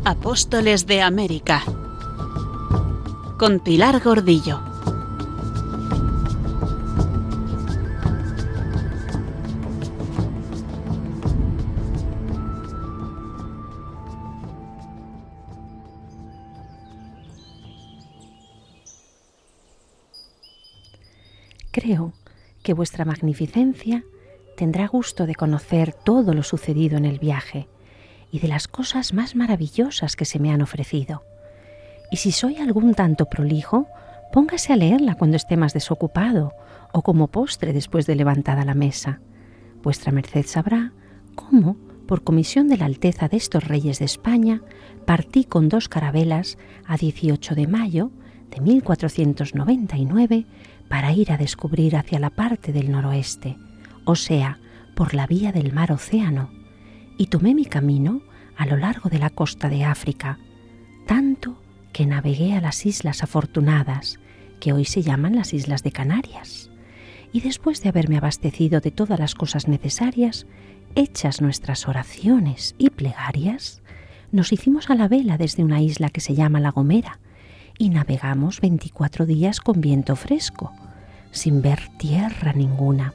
Apóstoles de América, con Pilar Gordillo. Creo que vuestra magnificencia tendrá gusto de conocer todo lo sucedido en el viaje y de las cosas más maravillosas que se me han ofrecido. Y si soy algún tanto prolijo, póngase a leerla cuando esté más desocupado o como postre después de levantada la mesa. Vuestra merced sabrá cómo, por comisión de la Alteza de estos Reyes de España, partí con 2 carabelas a 18 de mayo de 1499 para ir a descubrir hacia la parte del noroeste, o sea, por la vía del mar Océano, y tomé mi camino a lo largo de la costa de África, tanto que navegué a las Islas Afortunadas, que hoy se llaman las Islas de Canarias, y después de haberme abastecido de todas las cosas necesarias, hechas nuestras oraciones y plegarias, nos hicimos a la vela desde una isla que se llama La Gomera, y navegamos 24 días con viento fresco, sin ver tierra ninguna.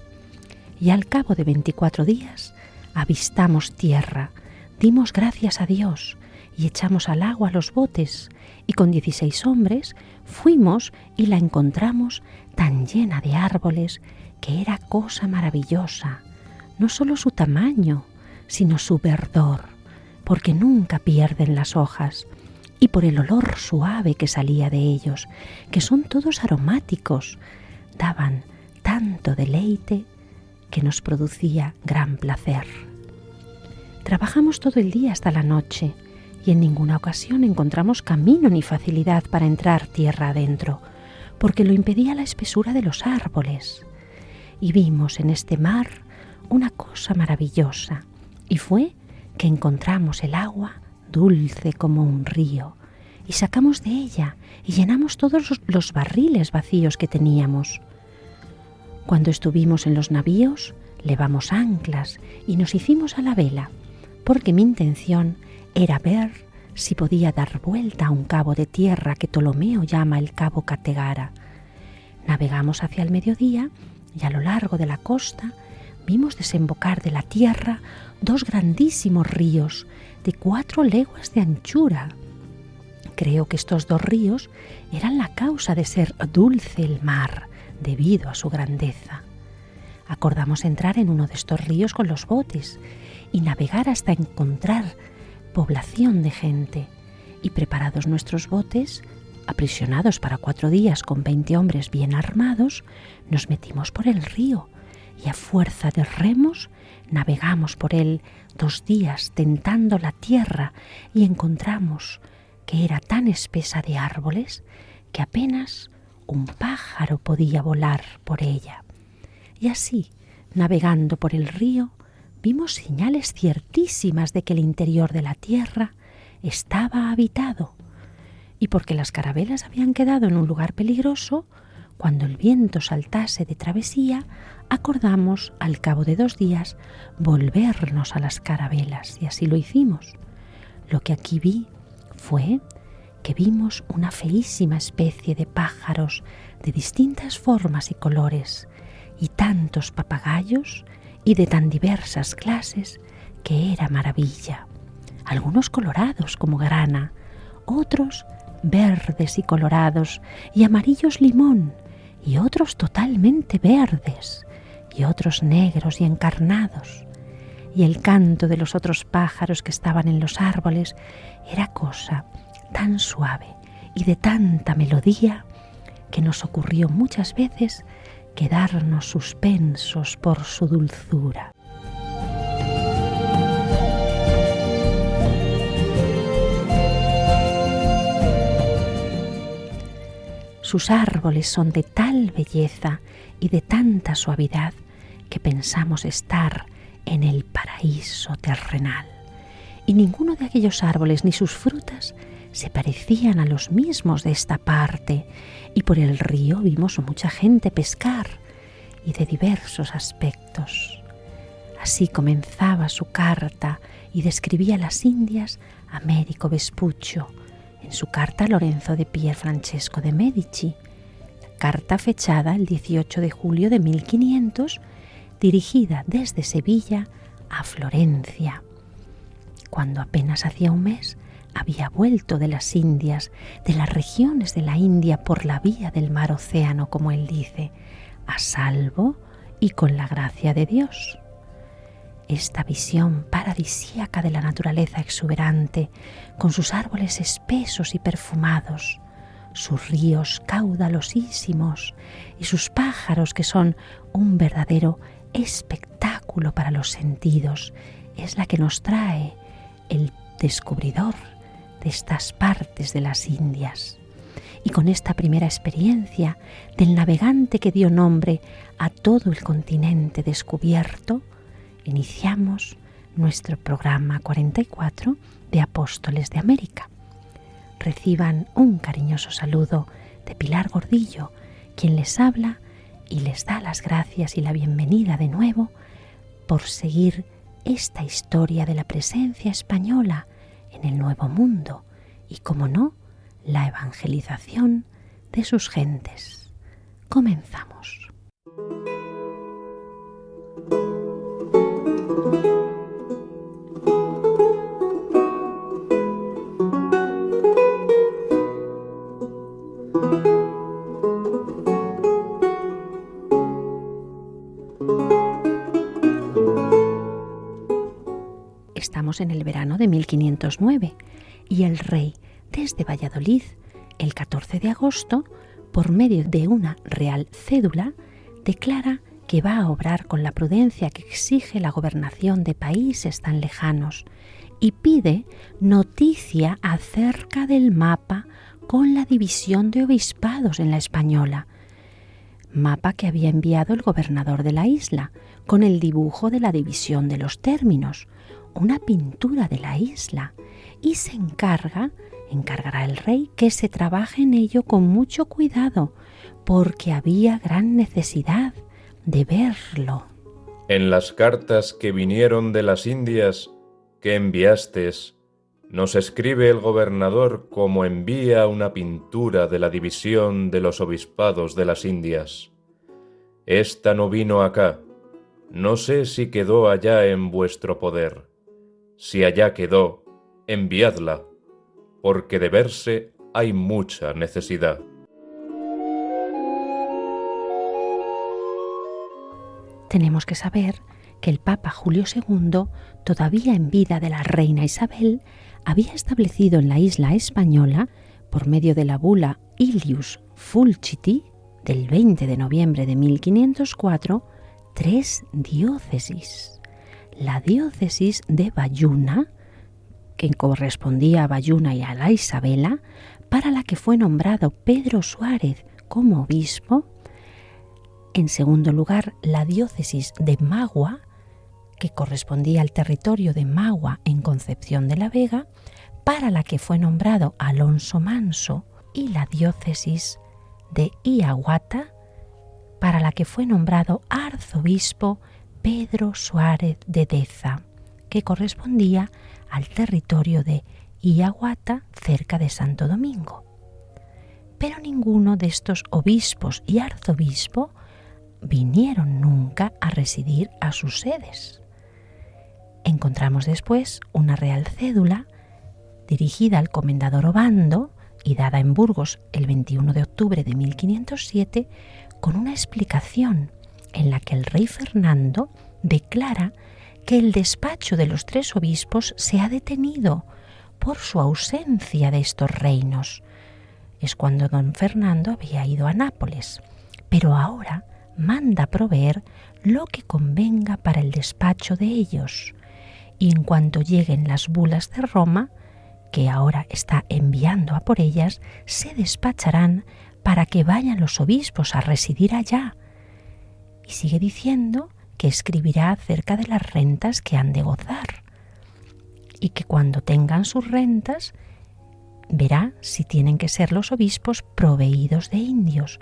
Y al cabo de 24 días avistamos tierra, dimos gracias a Dios y echamos al agua los botes, y con 16 hombres fuimos y la encontramos tan llena de árboles que era cosa maravillosa, no solo su tamaño, sino su verdor, porque nunca pierden las hojas, y por el olor suave que salía de ellos, que son todos aromáticos, daban tanto deleite que nos producía gran placer. Trabajamos todo el día hasta la noche y en ninguna ocasión encontramos camino ni facilidad para entrar tierra adentro, porque lo impedía la espesura de los árboles. Y vimos en este mar una cosa maravillosa, y fue que encontramos el agua dulce como un río, y sacamos de ella y llenamos todos los barriles vacíos que teníamos. Cuando estuvimos en los navíos, levamos anclas y nos hicimos a la vela, porque mi intención era ver si podía dar vuelta a un cabo de tierra que Ptolomeo llama el Cabo Categara. Navegamos hacia el mediodía y a lo largo de la costa vimos desembocar de la tierra 2 grandísimos ríos de 4 leguas de anchura. Creo que estos 2 ríos eran la causa de ser dulce el mar, debido a su grandeza. Acordamos entrar en uno de estos ríos con los botes y navegar hasta encontrar población de gente, y preparados nuestros botes, aprisionados para 4 días con 20 hombres bien armados, nos metimos por el río y a fuerza de remos navegamos por él 2 días tentando la tierra, y encontramos que era tan espesa de árboles que apenas un pájaro podía volar por ella. Y así, navegando por el río, vimos señales ciertísimas de que el interior de la tierra estaba habitado, y porque las carabelas habían quedado en un lugar peligroso, cuando el viento saltase de travesía, acordamos, al cabo de 2 días, volvernos a las carabelas, y así lo hicimos. Lo que aquí vi fue que vimos una feísima especie de pájaros de distintas formas y colores, y tantos papagayos y de tan diversas clases que era maravilla. Algunos colorados como grana, otros verdes y colorados y amarillos limón, y otros totalmente verdes, y otros negros y encarnados. Y el canto de los otros pájaros que estaban en los árboles era cosa tan suave y de tanta melodía que nos ocurrió muchas veces quedarnos suspensos por su dulzura. Sus árboles son de tal belleza y de tanta suavidad que pensamos estar en el paraíso terrenal. Y ninguno de aquellos árboles ni sus frutas se parecían a los mismos de esta parte, y por el río vimos mucha gente pescar y de diversos aspectos. Así comenzaba su carta y describía a las Indias Américo Vespuccio en su carta a Lorenzo de Pier Francesco de Medici, carta fechada el 18 de julio de 1500, dirigida desde Sevilla a Florencia. Cuando apenas hacía un mes había vuelto de las Indias, de las regiones de la India por la vía del mar océano, como él dice, a salvo y con la gracia de Dios. Esta visión paradisíaca de la naturaleza exuberante, con sus árboles espesos y perfumados, sus ríos caudalosísimos y sus pájaros que son un verdadero espectáculo para los sentidos, es la que nos trae el descubridor de estas partes de las Indias. Y con esta primera experiencia del navegante que dio nombre a todo el continente descubierto, iniciamos nuestro programa 44 de Apóstoles de América. Reciban un cariñoso saludo de Pilar Gordillo, quien les habla y les da las gracias y la bienvenida de nuevo por seguir esta historia de la presencia española en el Nuevo Mundo y, como no, la evangelización de sus gentes. Comenzamos. Estamos en el verano de 1509 y el rey, desde Valladolid, el 14 de agosto, por medio de una real cédula, declara que va a obrar con la prudencia que exige la gobernación de países tan lejanos y pide noticia acerca del mapa con la división de obispados en la Española, mapa que había enviado el gobernador de la isla, con el dibujo de la división de los términos, una pintura de la isla, y se encargará el rey que se trabaje en ello con mucho cuidado, porque había gran necesidad de verlo. En las cartas que vinieron de las Indias que enviastes, nos escribe el gobernador como envía una pintura de la división de los obispados de las Indias. Esta no vino acá, no sé si quedó allá en vuestro poder. Si allá quedó, enviadla, porque de verse hay mucha necesidad. Tenemos que saber que el Papa Julio II, todavía en vida de la reina Isabel, había establecido en la isla española, por medio de la bula Ilius Fulciti, del 20 de noviembre de 1504, 3 diócesis. La diócesis de Bayuna, que correspondía a Bayuna y a la Isabela, para la que fue nombrado Pedro Suárez como obispo. En segundo lugar, la diócesis de Magua, que correspondía al territorio de Magua en Concepción de la Vega, para la que fue nombrado Alonso Manso, y la diócesis de Hiawatha, para la que fue nombrado arzobispo Pedro Suárez de Deza, que correspondía al territorio de Hiawatha, cerca de Santo Domingo. Pero ninguno de estos obispos y arzobispo vinieron nunca a residir a sus sedes. Encontramos después una real cédula dirigida al comendador Obando y dada en Burgos el 21 de octubre de 1507, con una explicación en la que el rey Fernando declara que el despacho de los 3 obispos se ha detenido por su ausencia de estos reinos. Es cuando don Fernando había ido a Nápoles, pero ahora manda proveer lo que convenga para el despacho de ellos, y en cuanto lleguen las bulas de Roma, que ahora está enviando a por ellas, se despacharán para que vayan los obispos a residir allá. Y sigue diciendo que escribirá acerca de las rentas que han de gozar, y que cuando tengan sus rentas verá si tienen que ser los obispos proveídos de indios,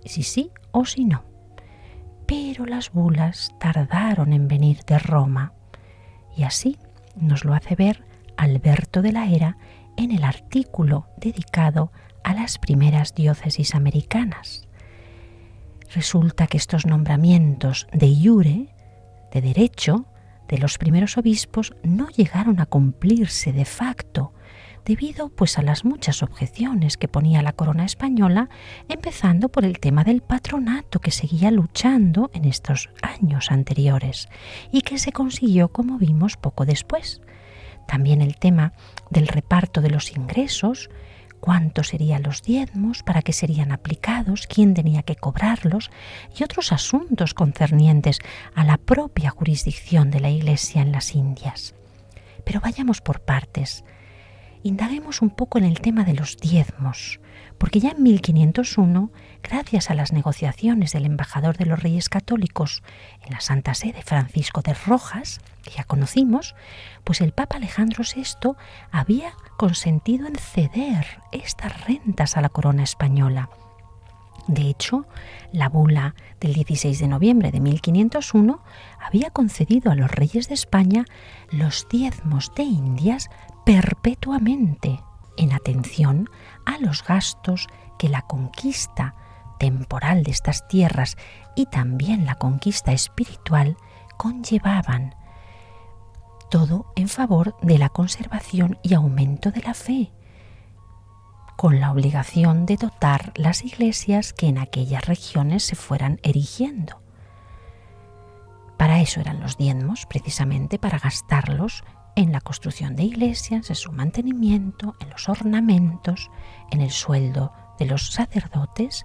si sí o si no. pero las bulas tardaron en venir de Roma. Y así nos lo hace ver Alberto de la Hera en el artículo dedicado a las primeras diócesis americanas. Resulta que estos nombramientos de iure, de derecho, de los primeros obispos no llegaron a cumplirse de facto, debido pues a las muchas objeciones que ponía la corona española, empezando por el tema del patronato que seguía luchando en estos años anteriores y que se consiguió, como vimos, poco después. También el tema del reparto de los ingresos, cuántos serían los diezmos, para qué serían aplicados, quién tenía que cobrarlos y otros asuntos concernientes a la propia jurisdicción de la Iglesia en las Indias. Pero vayamos por partes. Indaguemos un poco en el tema de los diezmos, porque ya en 1501, gracias a las negociaciones del embajador de los Reyes Católicos en la Santa Sede, Francisco de Rojas, que ya conocimos, pues el Papa Alejandro VI había consentido en ceder estas rentas a la corona española. De hecho, la bula del 16 de noviembre de 1501 había concedido a los reyes de España los diezmos de Indias perpetuamente, en atención a los gastos que la conquista temporal de estas tierras y también la conquista espiritual conllevaban, todo en favor de la conservación y aumento de la fe, con la obligación de dotar las iglesias que en aquellas regiones se fueran erigiendo. Para eso eran los diezmos, precisamente para gastarlos en la construcción de iglesias, en su mantenimiento, en los ornamentos, en el sueldo de los sacerdotes,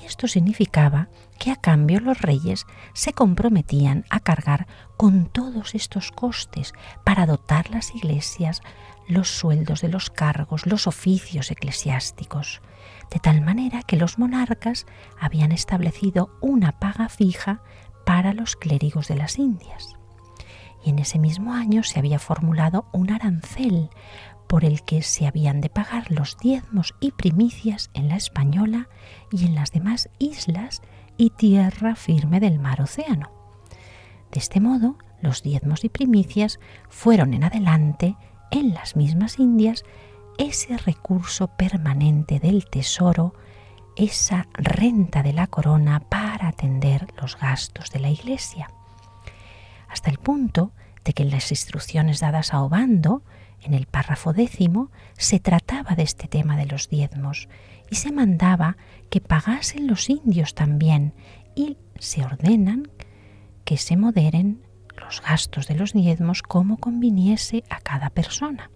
y esto significaba que a cambio los reyes se comprometían a cargar con todos estos costes para dotar las iglesias, los sueldos de los cargos, los oficios eclesiásticos, de tal manera que los monarcas habían establecido una paga fija para los clérigos de las Indias. Y en ese mismo año se había formulado un arancel por el que se habían de pagar los diezmos y primicias en la Española y en las demás islas y tierra firme del mar Océano. De este modo, los diezmos y primicias fueron en adelante, en las mismas Indias, ese recurso permanente del tesoro, esa renta de la corona para atender los gastos de la Iglesia. Hasta el punto de que en las instrucciones dadas a Obando, en el párrafo 10, se trataba de este tema de los diezmos y se mandaba que pagasen los indios también, y se ordenan que se moderen los gastos de los diezmos como conviniese a cada persona.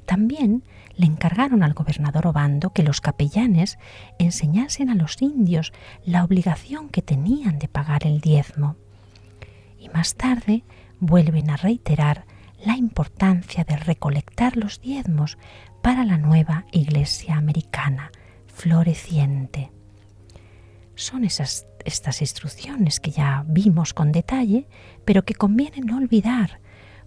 También le encargaron al gobernador Obando que los capellanes enseñasen a los indios la obligación que tenían de pagar el diezmo. Y más tarde vuelven a reiterar la importancia de recolectar los diezmos para la nueva Iglesia americana, floreciente. Son estas instrucciones que ya vimos con detalle, pero que conviene no olvidar,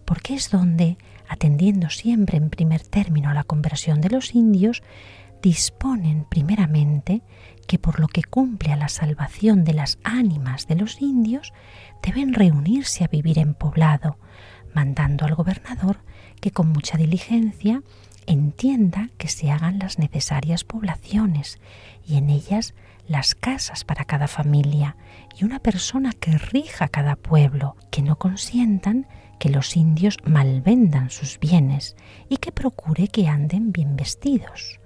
porque es donde, atendiendo siempre en primer término a la conversión de los indios, disponen primeramente que por lo que cumple a la salvación de las ánimas de los indios, deben reunirse a vivir en poblado, mandando al gobernador que con mucha diligencia entienda que se hagan las necesarias poblaciones y en ellas las casas para cada familia y una persona que rija cada pueblo, que no consientan que los indios malvendan sus bienes y que procure que anden bien vestidos.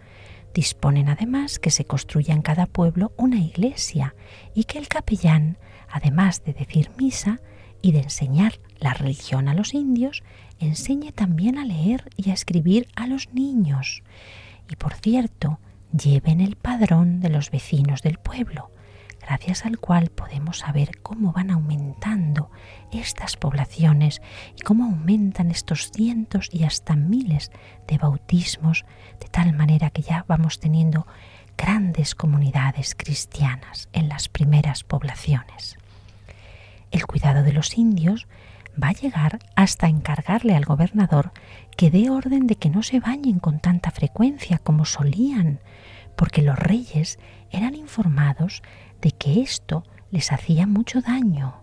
Disponen además que se construya en cada pueblo una iglesia y que el capellán, además de decir misa y de enseñar la religión a los indios, enseñe también a leer y a escribir a los niños. Y por cierto, lleven el padrón de los vecinos del pueblo, gracias al cual podemos saber cómo van aumentando estas poblaciones y cómo aumentan estos cientos y hasta miles de bautismos, de tal manera que ya vamos teniendo grandes comunidades cristianas en las primeras poblaciones. El cuidado de los indios va a llegar hasta encargarle al gobernador que dé orden de que no se bañen con tanta frecuencia como solían, porque los reyes eran informados de que esto les hacía mucho daño.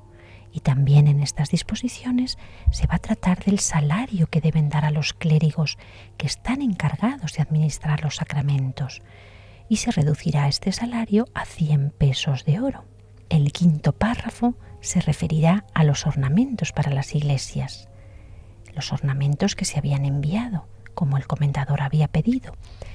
Y también en estas disposiciones se va a tratar del salario que deben dar a los clérigos que están encargados de administrar los sacramentos, y se reducirá este salario a 100 pesos de oro. El quinto párrafo se referirá a los ornamentos para las iglesias, los ornamentos que se habían enviado, como el comendador había pedido,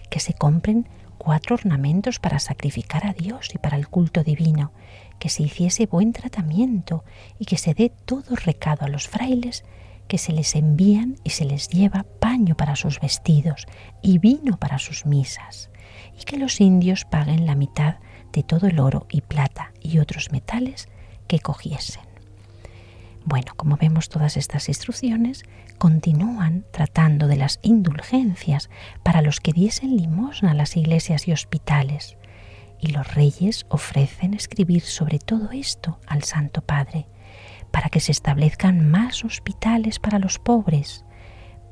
que se compren 4 ornamentos para sacrificar a Dios y para el culto divino, que se hiciese buen tratamiento y que se dé todo recado a los frailes, que se les envían y se les lleva paño para sus vestidos y vino para sus misas, y que los indios paguen la mitad de todo el oro y plata y otros metales que cogiesen. Bueno, como vemos, todas estas instrucciones continúan tratando de las indulgencias para los que diesen limosna a las iglesias y hospitales, y los reyes ofrecen escribir sobre todo esto al Santo Padre, para que se establezcan más hospitales para los pobres,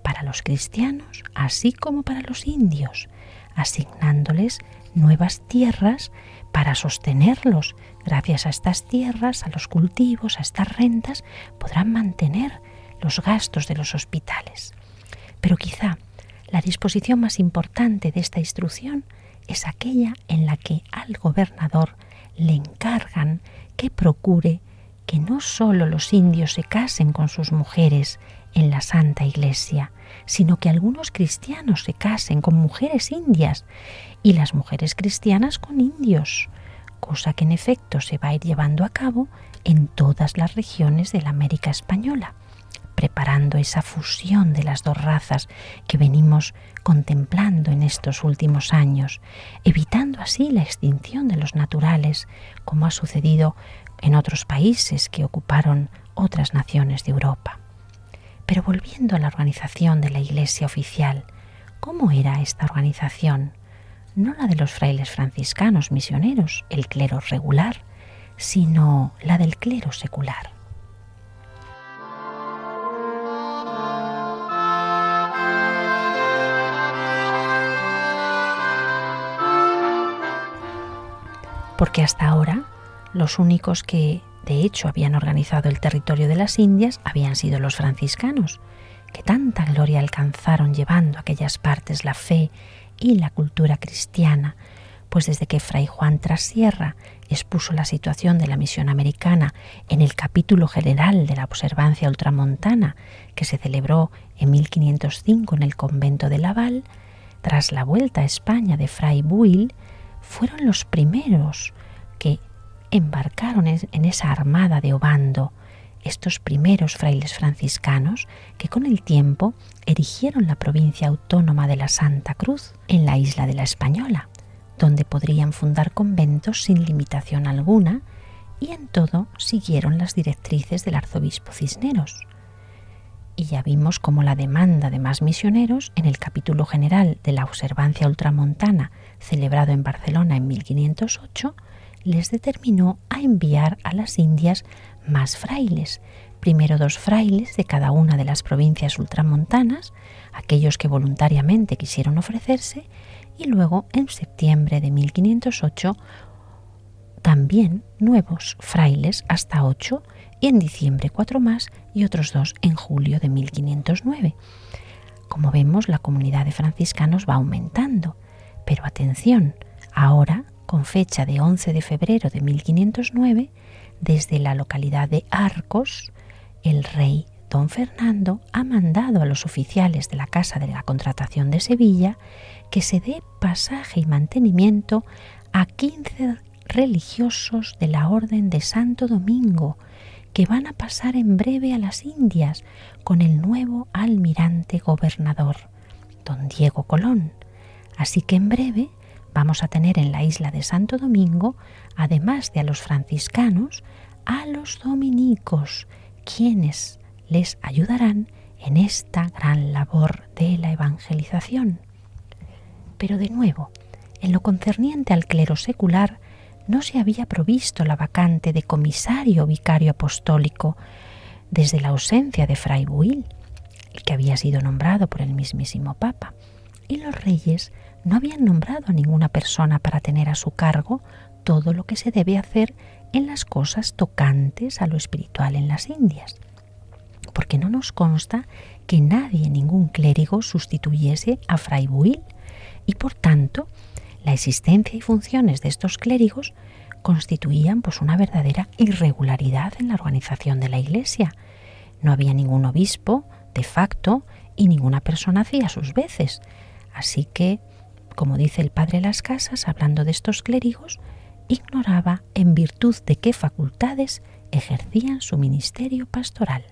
para los cristianos, así como para los indios, asignándoles nuevas tierras para sostenerlos. Gracias a estas tierras, a los cultivos, a estas rentas, podrán mantener los gastos de los hospitales. Pero quizá la disposición más importante de esta instrucción es aquella en la que al gobernador le encargan que procure que no solo los indios se casen con sus mujeres en la Santa Iglesia, sino que algunos cristianos se casen con mujeres indias y las mujeres cristianas con indios, cosa que en efecto se va a ir llevando a cabo en todas las regiones de la América española, preparando esa fusión de las dos razas que venimos contemplando en estos últimos años, evitando así la extinción de los naturales, como ha sucedido en otros países que ocuparon otras naciones de Europa. Pero volviendo a la organización de la Iglesia oficial, ¿cómo era esta organización? No la de los frailes franciscanos misioneros, el clero regular, sino la del clero secular. Porque hasta ahora los únicos que de hecho habían organizado el territorio de las Indias habían sido los franciscanos, que tanta gloria alcanzaron llevando a aquellas partes la fe y la cultura cristiana, pues desde que Fray Juan Trasierra expuso la situación de la misión americana en el capítulo general de la observancia ultramontana que se celebró en 1505 en el convento de Laval, tras la vuelta a España de Fray Buil, fueron los primeros que embarcaron en esa armada de Obando, estos primeros frailes franciscanos que con el tiempo erigieron la provincia autónoma de la Santa Cruz en la isla de la Española, donde podrían fundar conventos sin limitación alguna, y en todo siguieron las directrices del arzobispo Cisneros. Y ya vimos cómo la demanda de más misioneros en el capítulo general de la observancia ultramontana celebrado en Barcelona en 1508 les determinó a enviar a las Indias más frailes, primero 2 frailes de cada una de las provincias ultramontanas, aquellos que voluntariamente quisieron ofrecerse, y luego en septiembre de 1508 también nuevos frailes hasta 8, y en diciembre 4 más y otros 2 en julio de 1509. Como vemos, la comunidad de franciscanos va aumentando, pero atención, ahora con fecha de 11 de febrero de 1509, desde la localidad de Arcos, el rey don Fernando ha mandado a los oficiales de la Casa de la Contratación de Sevilla que se dé pasaje y mantenimiento a 15 religiosos de la Orden de Santo Domingo, que van a pasar en breve a las Indias con el nuevo almirante gobernador, don Diego Colón. Así que en breve vamos a tener en la isla de Santo Domingo, además de a los franciscanos, a los dominicos, quienes les ayudarán en esta gran labor de la evangelización. Pero de nuevo, en lo concerniente al clero secular, no se había provisto la vacante de comisario o vicario apostólico desde la ausencia de Fray Buil, el que había sido nombrado por el mismísimo Papa, y los reyes no habían nombrado a ninguna persona para tener a su cargo todo lo que se debe hacer en las cosas tocantes a lo espiritual en las Indias, porque no nos consta que nadie, ningún clérigo, sustituyese a Fray Buil, y por tanto la existencia y funciones de estos clérigos constituían pues una verdadera irregularidad en la organización de la Iglesia. No había ningún obispo de facto y ninguna persona hacía sus veces. Así que, como dice el padre Las Casas, hablando de estos clérigos, ignoraba en virtud de qué facultades ejercían su ministerio pastoral.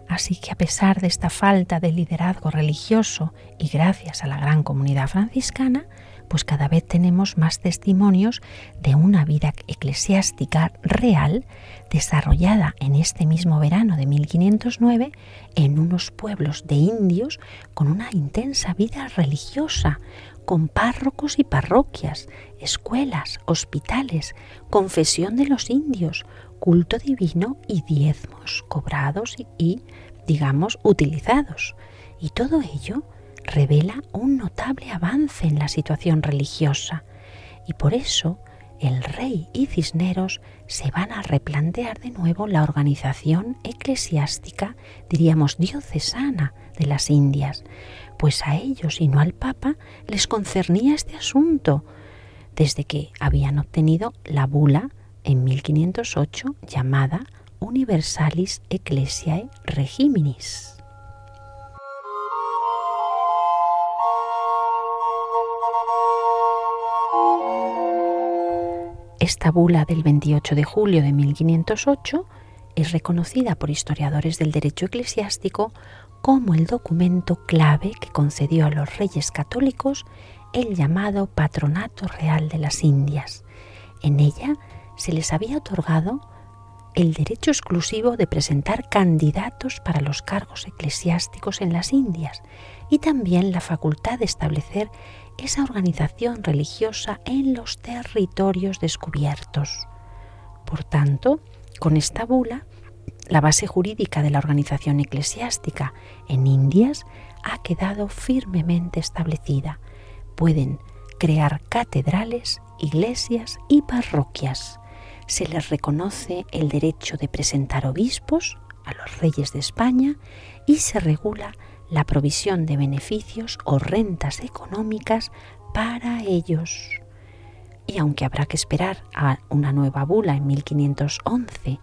Así que a pesar de esta falta de liderazgo religioso y gracias a la gran comunidad franciscana, pues cada vez tenemos más testimonios de una vida eclesiástica real desarrollada en este mismo verano de 1509 en unos pueblos de indios con una intensa vida religiosa, con párrocos y parroquias, escuelas, hospitales, confesión de los indios, culto divino y diezmos cobrados y digamos, utilizados. Y todo ello revela un notable avance en la situación religiosa. Y por eso el rey y Cisneros se van a replantear de nuevo la organización eclesiástica, diríamos diocesana, de las Indias, pues a ellos y no al Papa les concernía este asunto, desde que habían obtenido la bula en 1508 llamada Universalis Ecclesiae Regiminis. Esta bula del 28 de julio de 1508 es reconocida por historiadores del derecho eclesiástico como el documento clave que concedió a los reyes católicos el llamado Patronato Real de las Indias. En ella se les había otorgado el derecho exclusivo de presentar candidatos para los cargos eclesiásticos en las Indias y también la facultad de establecer esa organización religiosa en los territorios descubiertos. Por tanto, con esta bula, la base jurídica de la organización eclesiástica en Indias ha quedado firmemente establecida. Pueden crear catedrales, iglesias y parroquias. Se les reconoce el derecho de presentar obispos a los reyes de España y se regula la provisión de beneficios o rentas económicas para ellos. Y aunque habrá que esperar a una nueva bula en 1511,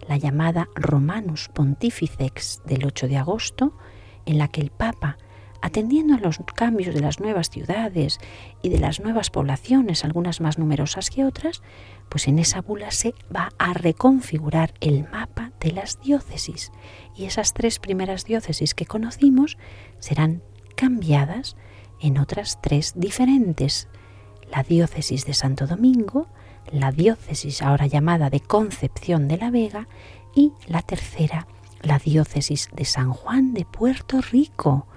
la llamada Romanus Pontificex del 8 de agosto, en la que el Papa, atendiendo a los cambios de las nuevas ciudades y de las nuevas poblaciones, algunas más numerosas que otras, pues en esa bula se va a reconfigurar el mapa de las diócesis y esas 3 primeras diócesis que conocimos serán cambiadas en otras 3 diferentes: la diócesis de Santo Domingo, la diócesis ahora llamada de Concepción de la Vega y la tercera, la diócesis de San Juan de Puerto Rico,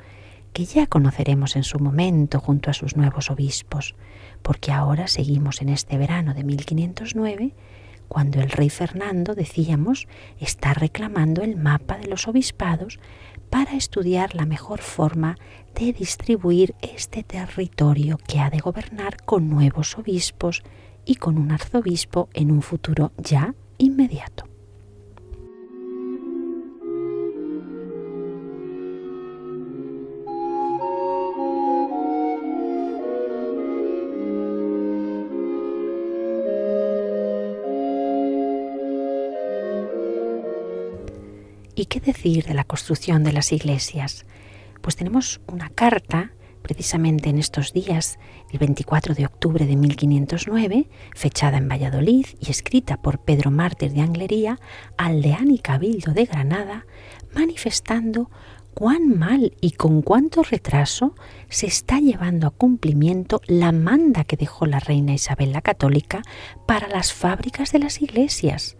que ya conoceremos en su momento junto a sus nuevos obispos, porque ahora seguimos en este verano de 1509, cuando el rey Fernando, decíamos, está reclamando el mapa de los obispados para estudiar la mejor forma de distribuir este territorio que ha de gobernar con nuevos obispos y con un arzobispo en un futuro ya inmediato. ¿Y qué decir de la construcción de las iglesias? Pues tenemos una carta, precisamente en estos días, el 24 de octubre de 1509, fechada en Valladolid y escrita por Pedro Mártir de Anglería al Deán y Cabildo de Granada, manifestando cuán mal y con cuánto retraso se está llevando a cumplimiento la manda que dejó la reina Isabel la Católica para las fábricas de las iglesias.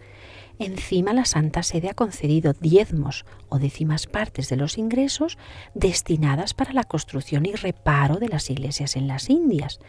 Encima, la Santa Sede ha concedido diezmos o décimas partes de los ingresos destinadas para la construcción y reparo de las iglesias en las Indias.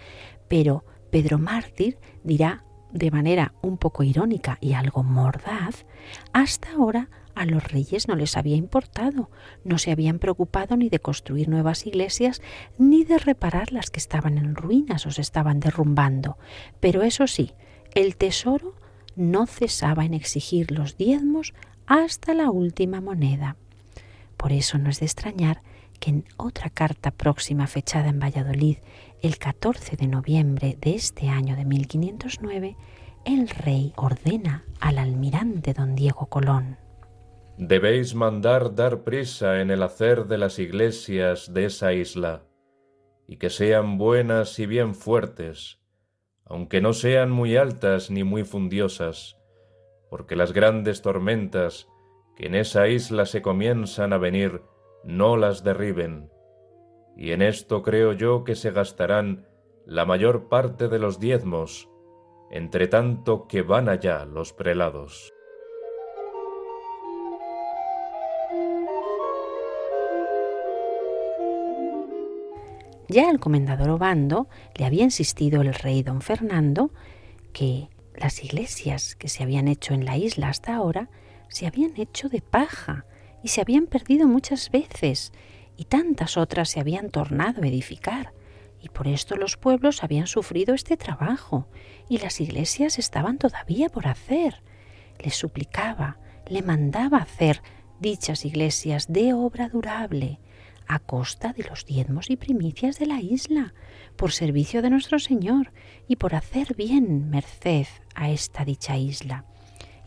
Pero Pedro Mártir dirá de manera un poco irónica y algo mordaz, hasta ahora a los reyes no les había importado, no se habían preocupado ni de construir nuevas iglesias, ni de reparar las que estaban en ruinas o se estaban derrumbando. Pero eso sí, el tesoro no cesaba en exigir los diezmos hasta la última moneda. Por eso no es de extrañar que en otra carta próxima fechada en Valladolid, el 14 de noviembre de este año de 1509, el rey ordena al almirante don Diego Colón: debéis mandar dar prisa en el hacer de las iglesias de esa isla, y que sean buenas y bien fuertes, aunque no sean muy altas ni muy fundiosas, porque las grandes tormentas que en esa isla se comienzan a venir no las derriben, y en esto creo yo que se gastarán la mayor parte de los diezmos, entre tanto que van allá los prelados. Ya al comendador Obando le había insistido el rey don Fernando que las iglesias que se habían hecho en la isla hasta ahora se habían hecho de paja y se habían perdido muchas veces, y tantas otras se habían tornado a edificar, y por esto los pueblos habían sufrido este trabajo, y las iglesias estaban todavía por hacer. Le suplicaba, le mandaba hacer dichas iglesias de obra durable, a costa de los diezmos y primicias de la isla, por servicio de nuestro Señor y por hacer bien merced a esta dicha isla.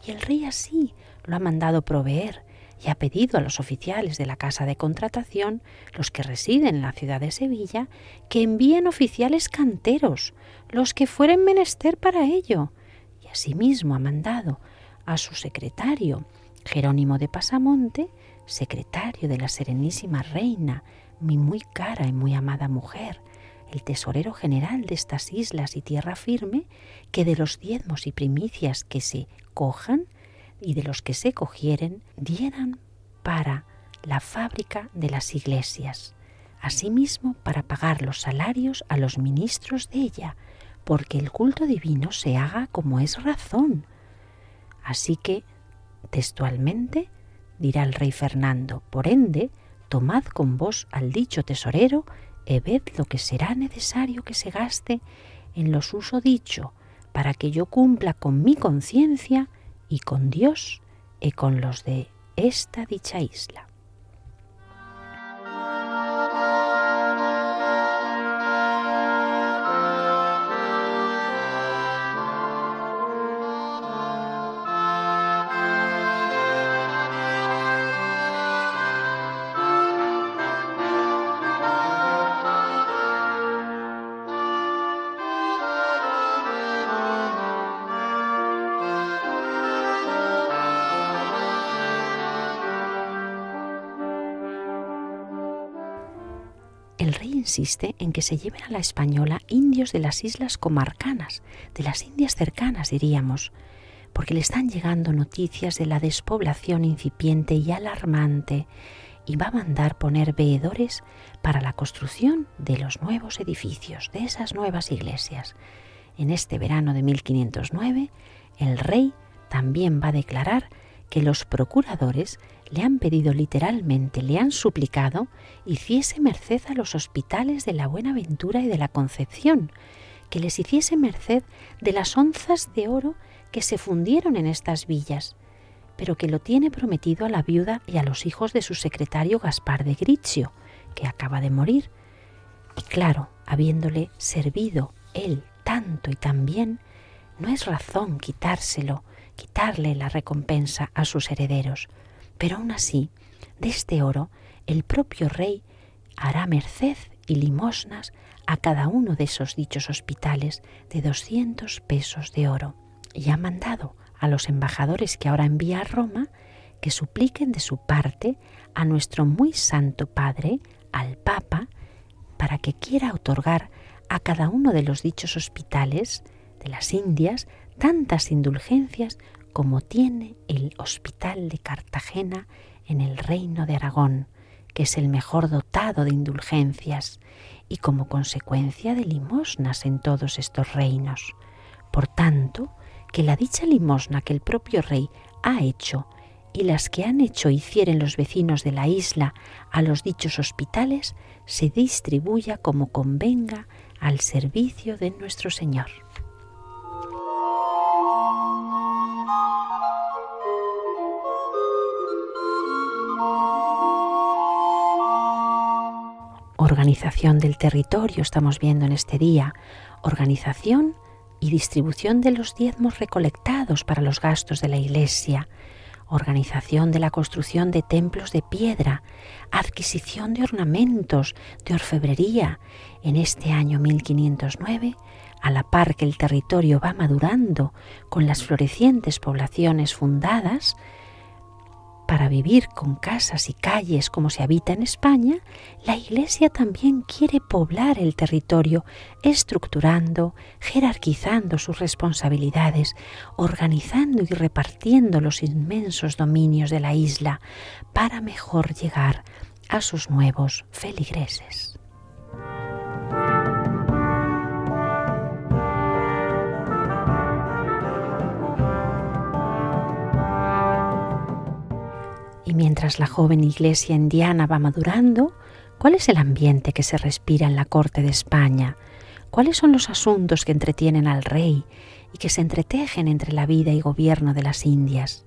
Y el rey así lo ha mandado proveer y ha pedido a los oficiales de la casa de contratación, los que residen en la ciudad de Sevilla, que envíen oficiales canteros, los que fueren menester para ello. Y asimismo ha mandado a su secretario, Jerónimo de Pasamonte, secretario de la Serenísima Reina, mi muy cara y muy amada mujer, el tesorero general de estas islas y tierra firme, que de los diezmos y primicias que se cojan y de los que se cogieren, dieran para la fábrica de las iglesias, asimismo para pagar los salarios a los ministros de ella, porque el culto divino se haga como es razón. Así que, textualmente, dirá el rey Fernando: por ende, tomad con vos al dicho tesorero e ved lo que será necesario que se gaste en los uso dicho, para que yo cumpla con mi conciencia y con Dios y con los de esta dicha isla. El rey insiste en que se lleven a la española indios de las islas comarcanas, de las Indias cercanas, diríamos, porque le están llegando noticias de la despoblación incipiente y alarmante, y va a mandar poner veedores para la construcción de los nuevos edificios, de esas nuevas iglesias. En este verano de 1509, el rey también va a declarar que los procuradores le han pedido literalmente, le han suplicado, hiciese merced a los hospitales de la Buenaventura y de la Concepción, que les hiciese merced de las onzas de oro que se fundieron en estas villas, pero que lo tiene prometido a la viuda y a los hijos de su secretario Gaspar de Griccio, que acaba de morir. Y claro, habiéndole servido él tanto y tan bien, no es razón quitarle la recompensa a sus herederos. Pero aún así, de este oro, el propio rey hará merced y limosnas a cada uno de esos dichos hospitales de 200 pesos de oro. Y ha mandado a los embajadores que ahora envía a Roma que supliquen de su parte a nuestro muy santo Padre, al Papa, para que quiera otorgar a cada uno de los dichos hospitales de las Indias tantas indulgencias como tiene el Hospital de Cartagena en el Reino de Aragón, que es el mejor dotado de indulgencias, y como consecuencia de limosnas en todos estos reinos, Por tanto, que la dicha limosna que el propio rey ha hecho y las que han hecho e hicieren los vecinos de la isla a los dichos hospitales se distribuya como convenga al servicio de nuestro Señor. Organización del territorio estamos viendo en este día, organización y distribución de los diezmos recolectados para los gastos de la Iglesia, organización de la construcción de templos de piedra, adquisición de ornamentos, de orfebrería. En este año 1509, a la par que el territorio va madurando con las florecientes poblaciones fundadas, para vivir con casas y calles como se habita en España, la Iglesia también quiere poblar el territorio, estructurando, jerarquizando sus responsabilidades, organizando y repartiendo los inmensos dominios de la isla para mejor llegar a sus nuevos feligreses. Y mientras la joven iglesia indiana va madurando, ¿cuál es el ambiente que se respira en la corte de España? ¿Cuáles son los asuntos que entretienen al rey y que se entretejen entre la vida y gobierno de las Indias?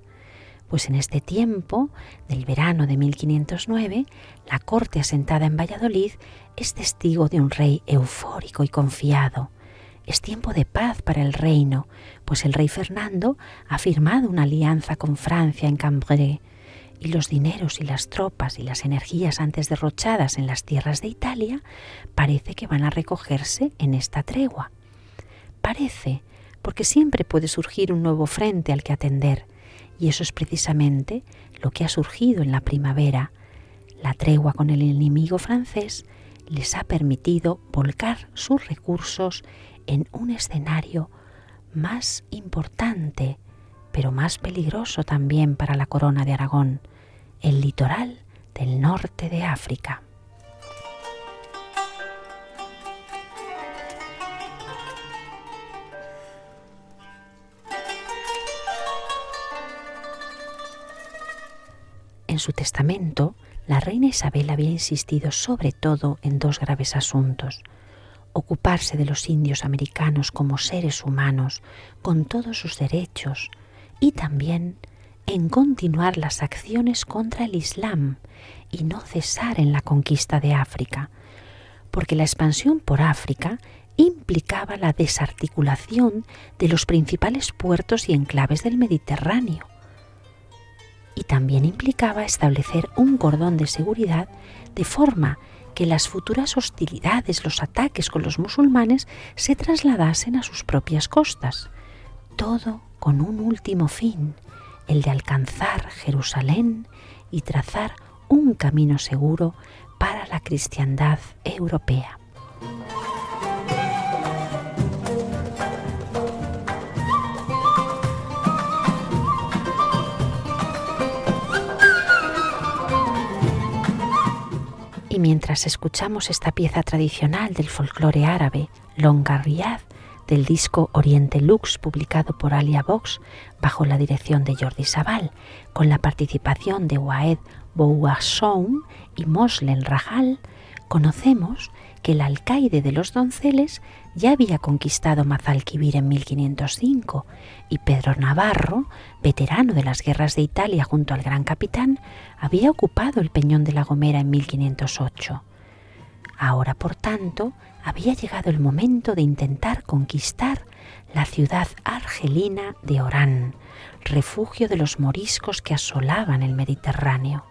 Pues en este tiempo, del verano de 1509, la corte asentada en Valladolid es testigo de un rey eufórico y confiado. Es tiempo de paz para el reino, pues el rey Fernando ha firmado una alianza con Francia en Cambrai, y los dineros y las tropas y las energías antes derrochadas en las tierras de Italia parece que van a recogerse en esta tregua. Parece, porque siempre puede surgir un nuevo frente al que atender, y eso es precisamente lo que ha surgido en la primavera. La tregua con el enemigo francés les ha permitido volcar sus recursos en un escenario más importante, pero más peligroso también para la corona de Aragón, el litoral del norte de África. En su testamento, la reina Isabel había insistido sobre todo en dos graves asuntos: ocuparse de los indios americanos como seres humanos, con todos sus derechos, y también en continuar las acciones contra el Islam y no cesar en la conquista de África, porque la expansión por África implicaba la desarticulación de los principales puertos y enclaves del Mediterráneo, y también implicaba establecer un cordón de seguridad de forma que las futuras hostilidades, los ataques con los musulmanes se trasladasen a sus propias costas, todo con un último fin, el de alcanzar Jerusalén y trazar un camino seguro para la cristiandad europea. Y mientras escuchamos esta pieza tradicional del folclore árabe, Longa Riyad, del disco Oriente Lux, publicado por Alia Vox bajo la dirección de Jordi Sabal, con la participación de Waed Bouassoum y Moslem Rajal, conocemos que el alcaide de los donceles ya había conquistado Mazalquivir en 1505 y Pedro Navarro, veterano de las guerras de Italia junto al gran capitán, había ocupado el Peñón de la Gomera en 1508. Ahora, por tanto, había llegado el momento de intentar conquistar la ciudad argelina de Orán, refugio de los moriscos que asolaban el Mediterráneo.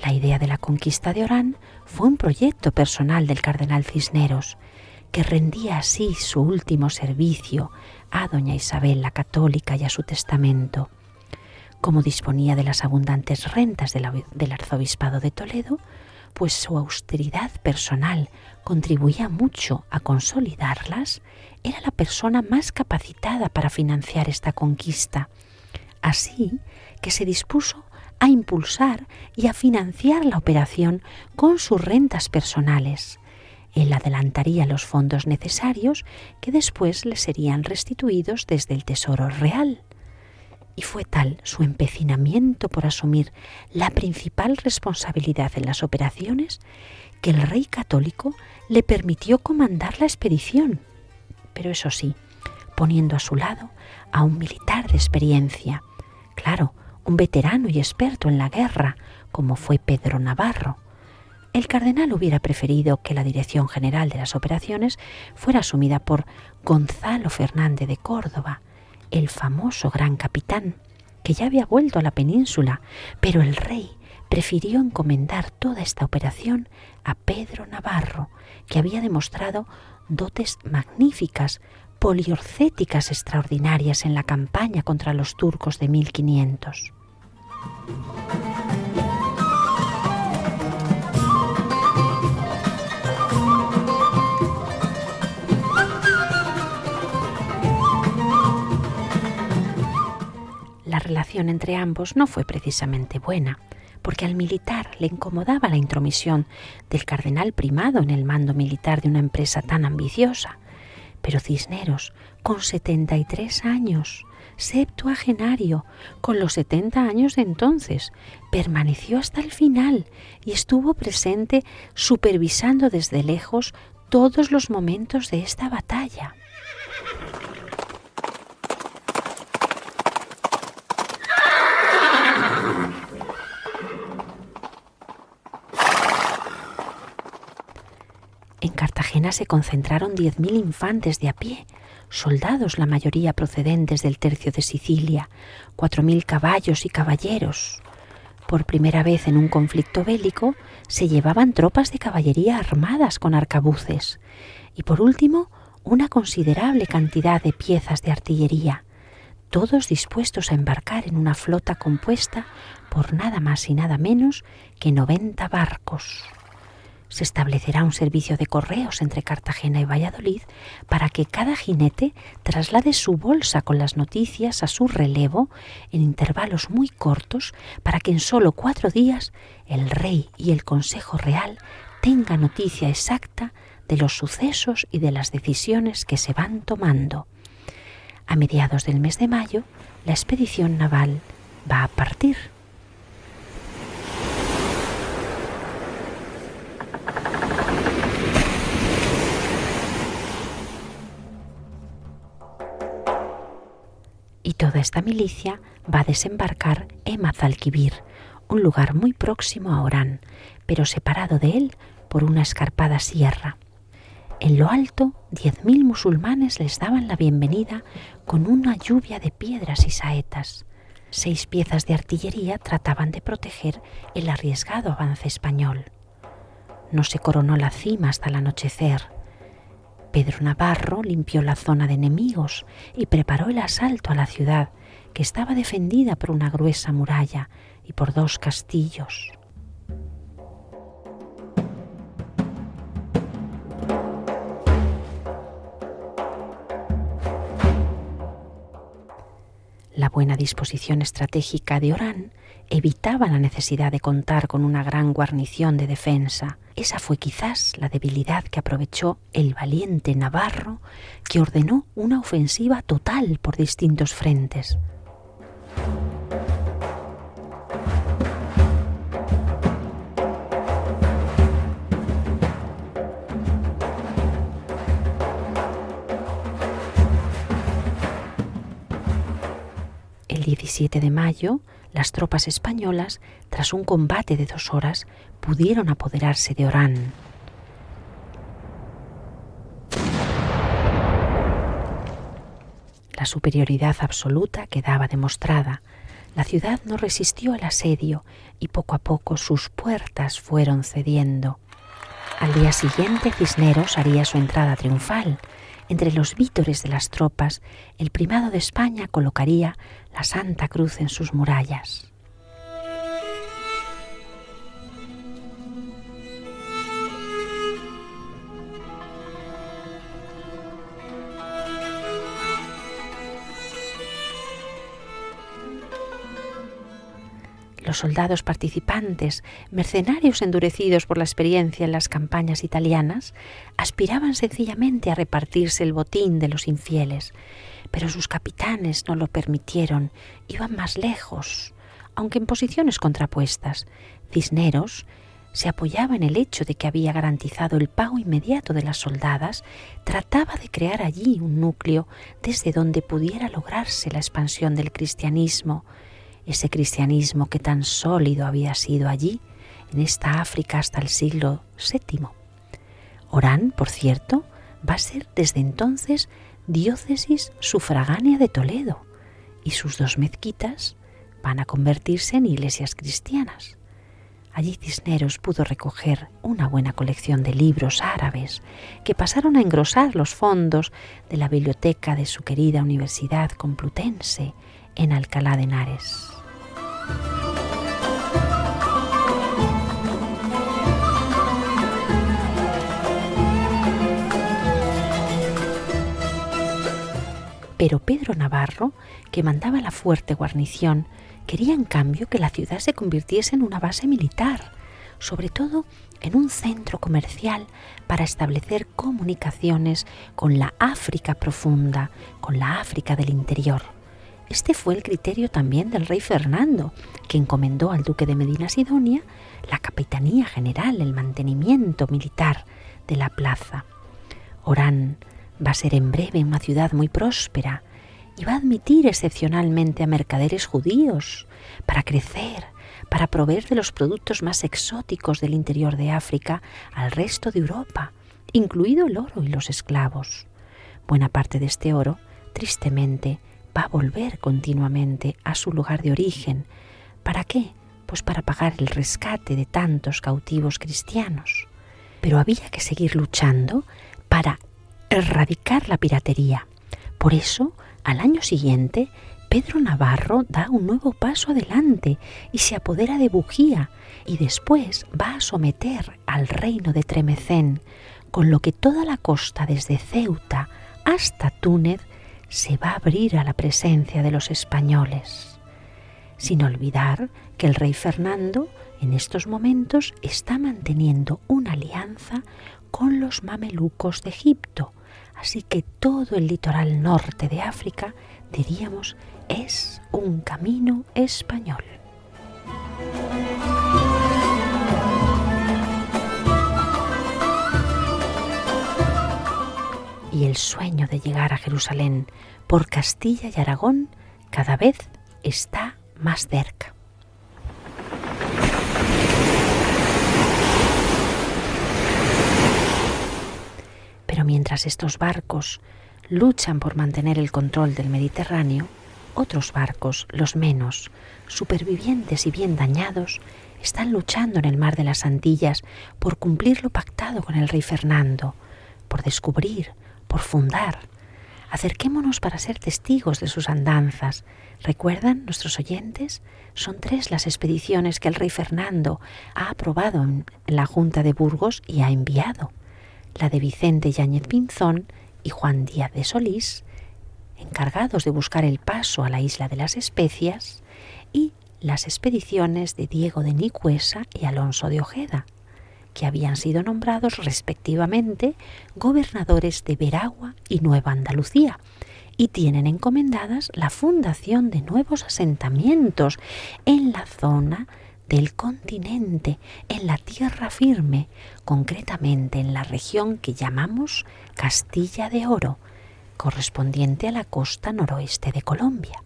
La idea de la conquista de Orán fue un proyecto personal del cardenal Cisneros, que rendía así su último servicio a doña Isabel la Católica y a su testamento. Como disponía de las abundantes rentas del arzobispado de Toledo, pues su austeridad personal contribuía mucho a consolidarlas, era la persona más capacitada para financiar esta conquista. Así que se dispuso a impulsar y a financiar la operación con sus rentas personales. Él adelantaría los fondos necesarios que después le serían restituidos desde el Tesoro Real. Y fue tal su empecinamiento por asumir la principal responsabilidad en las operaciones que el rey católico le permitió comandar la expedición, pero eso sí, poniendo a su lado a un militar de experiencia, claro, un veterano y experto en la guerra, como fue Pedro Navarro. El cardenal hubiera preferido que la dirección general de las operaciones fuera asumida por Gonzalo Fernández de Córdoba, el famoso gran capitán, que ya había vuelto a la península, pero el rey prefirió encomendar toda esta operación a Pedro Navarro, que había demostrado dotes magníficas, poliorcéticas extraordinarias en la campaña contra los turcos de 1500. La relación entre ambos no fue precisamente buena, porque al militar le incomodaba la intromisión del cardenal primado en el mando militar de una empresa tan ambiciosa. Pero Cisneros, con 73 años, septuagenario, con los 70 años de entonces, permaneció hasta el final y estuvo presente supervisando desde lejos todos los momentos de esta batalla. En Cartagena se concentraron 10.000 infantes de a pie, soldados la mayoría procedentes del tercio de Sicilia, 4.000 caballos y caballeros. Por primera vez en un conflicto bélico se llevaban tropas de caballería armadas con arcabuces y por último una considerable cantidad de piezas de artillería, todos dispuestos a embarcar en una flota compuesta por nada más y nada menos que 90 barcos. Se establecerá un servicio de correos entre Cartagena y Valladolid para que cada jinete traslade su bolsa con las noticias a su relevo en intervalos muy cortos para que en solo 4 días el rey y el Consejo Real tengan noticia exacta de los sucesos y de las decisiones que se van tomando. A mediados del mes de mayo, la expedición naval va a partir. Y toda esta milicia va a desembarcar en Mazalquivir, un lugar muy próximo a Orán, pero separado de él por una escarpada sierra. En lo alto, 10.000 musulmanes les daban la bienvenida con una lluvia de piedras y saetas. 6 piezas de artillería trataban de proteger el arriesgado avance español. No se coronó la cima hasta el anochecer. Pedro Navarro limpió la zona de enemigos y preparó el asalto a la ciudad, que estaba defendida por una gruesa muralla y por 2 castillos. La buena disposición estratégica de Orán evitaba la necesidad de contar con una gran guarnición de defensa. Esa fue quizás la debilidad que aprovechó el valiente Navarro, que ordenó una ofensiva total por distintos frentes. El 17 de mayo, las tropas españolas, tras un combate de 2 horas, pudieron apoderarse de Orán. La superioridad absoluta quedaba demostrada. La ciudad no resistió el asedio y poco a poco sus puertas fueron cediendo. Al día siguiente, Cisneros haría su entrada triunfal. Entre los vítores de las tropas, el primado de España colocaría la Santa Cruz en sus murallas. Los soldados participantes, mercenarios endurecidos por la experiencia en las campañas italianas, aspiraban sencillamente a repartirse el botín de los infieles, pero sus capitanes no lo permitieron, iban más lejos, aunque en posiciones contrapuestas. Cisneros se apoyaba en el hecho de que había garantizado el pago inmediato de las soldadas, trataba de crear allí un núcleo desde donde pudiera lograrse la expansión del cristianismo, ese cristianismo que tan sólido había sido allí, en esta África hasta el siglo VII. Orán, por cierto, va a ser desde entonces diócesis sufragánea de Toledo, y sus 2 mezquitas van a convertirse en iglesias cristianas. Allí Cisneros pudo recoger una buena colección de libros árabes que pasaron a engrosar los fondos de la biblioteca de su querida Universidad Complutense en Alcalá de Henares. Pero Pedro Navarro, que mandaba la fuerte guarnición, quería en cambio que la ciudad se convirtiese en una base militar, sobre todo en un centro comercial para establecer comunicaciones con la África profunda, con la África del interior. Este fue el criterio también del rey Fernando, que encomendó al duque de Medina Sidonia la capitanía general, el mantenimiento militar de la plaza. Orán va a ser en breve una ciudad muy próspera y va a admitir excepcionalmente a mercaderes judíos para crecer, para proveer de los productos más exóticos del interior de África al resto de Europa, incluido el oro y los esclavos. Buena parte de este oro, tristemente, va a volver continuamente a su lugar de origen. ¿Para qué? Pues para pagar el rescate de tantos cautivos cristianos. Pero había que seguir luchando para erradicar la piratería. Por eso, al año siguiente, Pedro Navarro da un nuevo paso adelante y se apodera de Bujía, y después va a someter al reino de Tremecén, con lo que toda la costa desde Ceuta hasta Túnez se va a abrir a la presencia de los españoles. Sin olvidar que el rey Fernando en estos momentos está manteniendo una alianza con los mamelucos de Egipto, así que todo el litoral norte de África, diríamos, es un camino español. Y el sueño de llegar a Jerusalén por Castilla y Aragón cada vez está más cerca. Pero mientras estos barcos luchan por mantener el control del Mediterráneo, otros barcos, los menos, supervivientes y bien dañados, están luchando en el mar de las Antillas por cumplir lo pactado con el rey Fernando, por descubrir, por fundar. Acerquémonos para ser testigos de sus andanzas. ¿Recuerdan nuestros oyentes? Son 3 las expediciones que el rey Fernando ha aprobado en la Junta de Burgos y ha enviado. La de Vicente Yáñez Pinzón y Juan Díaz de Solís, encargados de buscar el paso a la isla de las Especias, y las expediciones de Diego de Nicuesa y Alonso de Ojeda, que habían sido nombrados respectivamente gobernadores de Veragua y Nueva Andalucía, y tienen encomendadas la fundación de nuevos asentamientos en la zona del continente, en la tierra firme, concretamente en la región que llamamos Castilla de Oro, correspondiente a la costa noroeste de Colombia.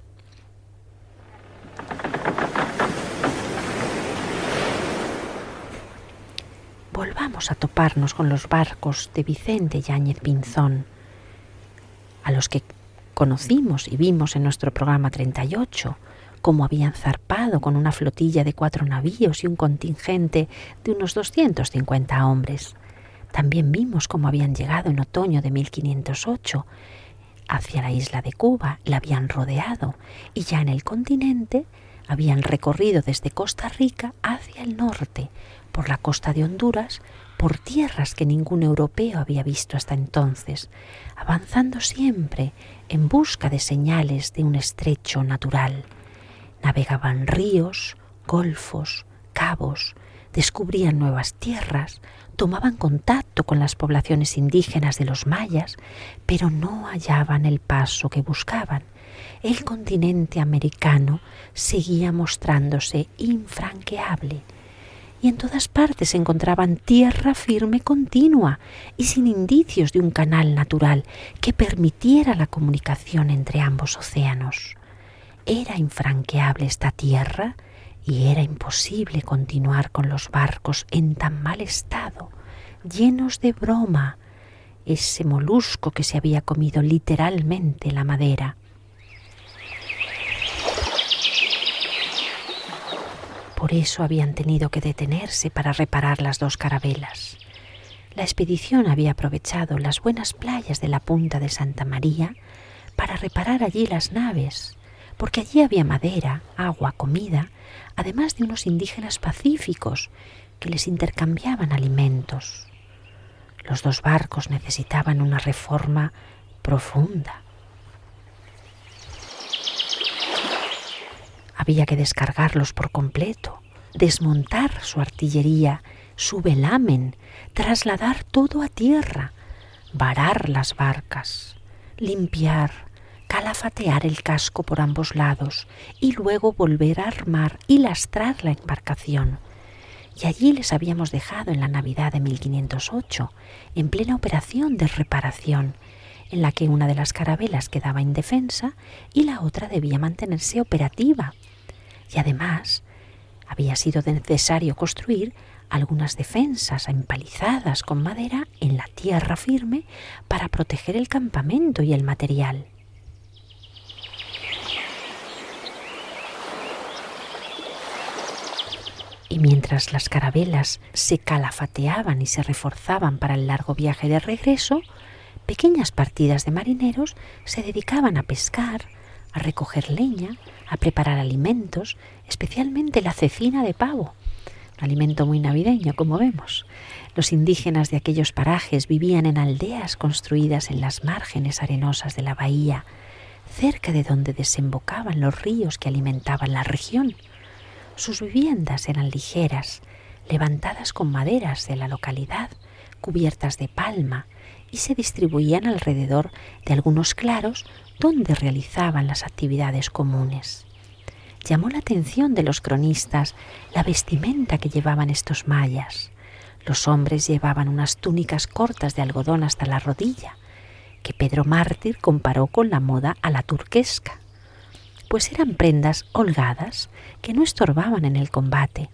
Volvamos a toparnos con los barcos de Vicente Yáñez Pinzón, a los que conocimos y vimos en nuestro programa 38, cómo habían zarpado con una flotilla de 4 navíos y un contingente de unos 250 hombres. También vimos cómo habían llegado en otoño de 1508 hacia la isla de Cuba, la habían rodeado y ya en el continente habían recorrido desde Costa Rica hacia el norte, por la costa de Honduras, por tierras que ningún europeo había visto hasta entonces, avanzando siempre en busca de señales de un estrecho natural. Navegaban ríos, golfos, cabos, descubrían nuevas tierras, tomaban contacto con las poblaciones indígenas de los mayas, pero no hallaban el paso que buscaban. El continente americano seguía mostrándose infranqueable y en todas partes encontraban tierra firme continua y sin indicios de un canal natural que permitiera la comunicación entre ambos océanos. Era infranqueable esta tierra y era imposible continuar con los barcos en tan mal estado, llenos de broma, ese molusco que se había comido literalmente la madera. Por eso habían tenido que detenerse para reparar las dos carabelas. La expedición había aprovechado las buenas playas de la punta de Santa María para reparar allí las naves, porque allí había madera, agua, comida, además de unos indígenas pacíficos que les intercambiaban alimentos. Los dos barcos necesitaban una reforma profunda. Había que descargarlos por completo, desmontar su artillería, su velamen, trasladar todo a tierra, varar las barcas, limpiar, calafatear el casco por ambos lados y luego volver a armar y lastrar la embarcación. Y allí les habíamos dejado en la Navidad de 1508, en plena operación de reparación, en la que una de las carabelas quedaba indefensa y la otra debía mantenerse operativa. Y además había sido necesario construir algunas defensas empalizadas con madera en la tierra firme para proteger el campamento y el material. Y mientras las carabelas se calafateaban y se reforzaban para el largo viaje de regreso, pequeñas partidas de marineros se dedicaban a pescar, a recoger leña, a preparar alimentos, especialmente la cecina de pavo, un alimento muy navideño, como vemos. Los indígenas de aquellos parajes vivían en aldeas construidas en las márgenes arenosas de la bahía, cerca de donde desembocaban los ríos que alimentaban la región. Sus viviendas eran ligeras, levantadas con maderas de la localidad, cubiertas de palma, y se distribuían alrededor de algunos claros donde realizaban las actividades comunes. Llamó la atención de los cronistas la vestimenta que llevaban estos mayas. Los hombres llevaban unas túnicas cortas de algodón hasta la rodilla, que Pedro Mártir comparó con la moda a la turquesca, pues eran prendas holgadas que no estorbaban en el combate,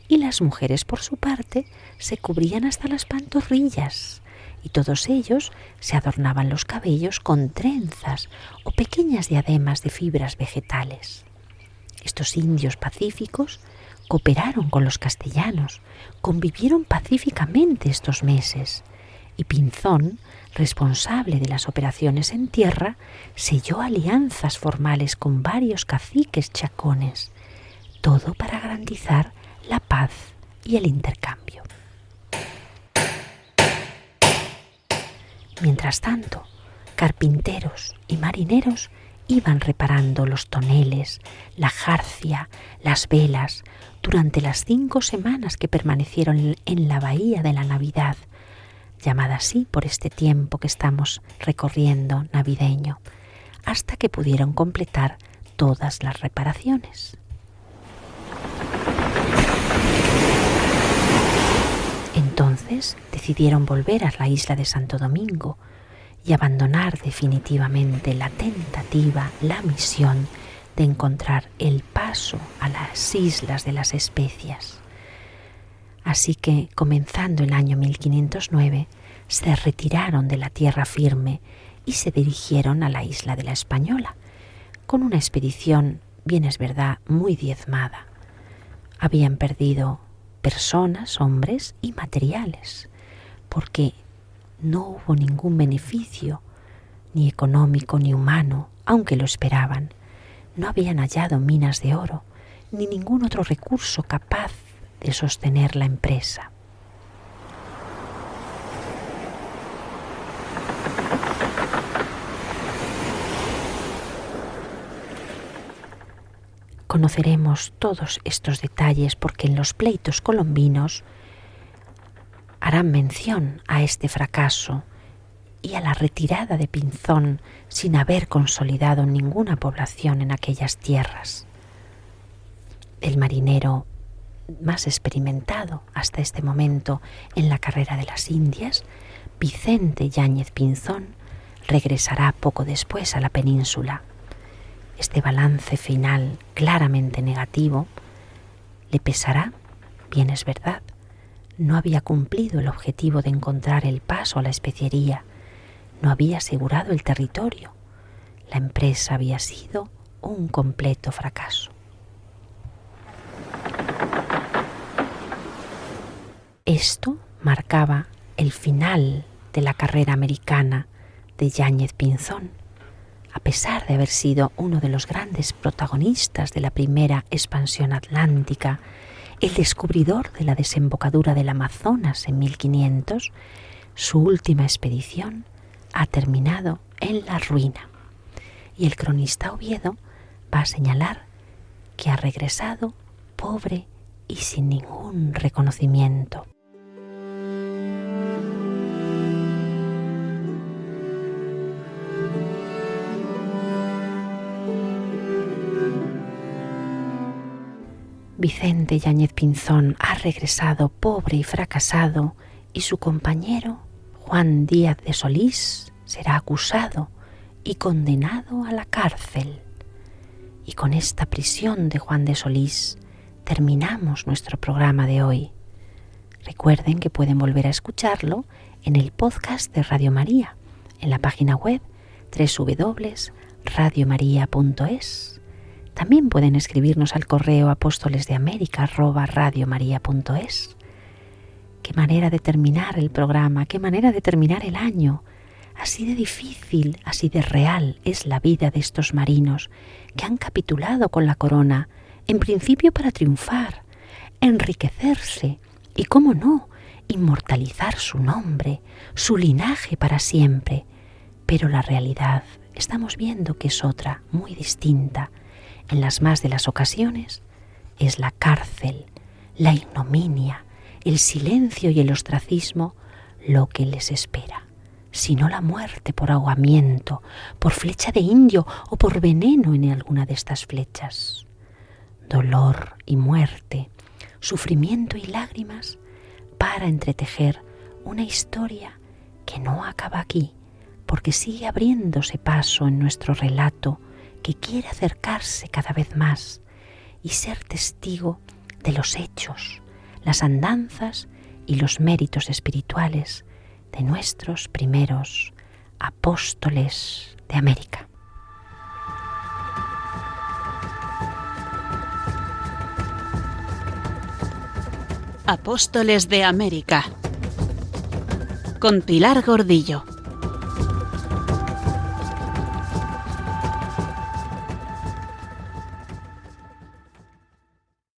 y las mujeres, por su parte, se cubrían hasta las pantorrillas, y todos ellos se adornaban los cabellos con trenzas o pequeñas diademas de fibras vegetales. Estos indios pacíficos cooperaron con los castellanos, convivieron pacíficamente estos meses, y Pinzón, responsable de las operaciones en tierra, selló alianzas formales con varios caciques chacones, todo para garantizar la paz y el intercambio. Mientras tanto, carpinteros y marineros iban reparando los toneles, la jarcia, las velas, durante las 5 semanas que permanecieron en la bahía de la Navidad, llamada así por este tiempo que estamos recorriendo navideño, hasta que pudieron completar todas las reparaciones. Entonces decidieron volver a la isla de Santo Domingo y abandonar definitivamente la tentativa, la misión de encontrar el paso a las Islas de las Especias. Así que, comenzando el año 1509, se retiraron de la tierra firme y se dirigieron a la isla de la Española, con una expedición, bien es verdad, muy diezmada. Habían perdido personas, hombres y materiales, porque no hubo ningún beneficio, ni económico ni humano, aunque lo esperaban. No habían hallado minas de oro, ni ningún otro recurso capaz de sostener la empresa. conoceremos todos estos detalles porque en los pleitos colombinos harán mención a este fracaso y a la retirada de Pinzón sin haber consolidado ninguna población en aquellas tierras. El marinero más experimentado hasta este momento en la carrera de las Indias, Vicente Yáñez Pinzón, regresará poco después a la península. Este balance final claramente negativo le pesará, bien es verdad. No había cumplido el objetivo de encontrar el paso a la especiería, no había asegurado el territorio. La empresa había sido un completo fracaso. Esto marcaba el final de la carrera americana de Yáñez Pinzón. A pesar de haber sido uno de los grandes protagonistas de la primera expansión atlántica, el descubridor de la desembocadura del Amazonas en 1500, su última expedición ha terminado en la ruina. Y el cronista Oviedo va a señalar que ha regresado pobre y sin ningún reconocimiento. Vicente Yáñez Pinzón ha regresado pobre y fracasado y su compañero Juan Díaz de Solís será acusado y condenado a la cárcel. Y con esta prisión de Juan de Solís terminamos nuestro programa de hoy. Recuerden que pueden volver a escucharlo en el podcast de Radio María, en la página web www.radiomaria.es. También pueden escribirnos al correo apostolesdeamerica@radiomaria.es. Qué manera de terminar el programa, qué manera de terminar el año. Así de difícil, así de real es la vida de estos marinos que han capitulado con la corona, en principio para triunfar, enriquecerse y, cómo no, inmortalizar su nombre, su linaje para siempre. Pero la realidad estamos viendo que es otra, muy distinta. En las más de las ocasiones es la cárcel, la ignominia, el silencio y el ostracismo lo que les espera, sino la muerte por ahogamiento, por flecha de indio o por veneno en alguna de estas flechas. Dolor y muerte, sufrimiento y lágrimas para entretejer una historia que no acaba aquí, porque sigue abriéndose paso en nuestro relato que quiere acercarse cada vez más y ser testigo de los hechos, las andanzas y los méritos espirituales de nuestros primeros apóstoles de América. Apóstoles de América con Pilar Gordillo.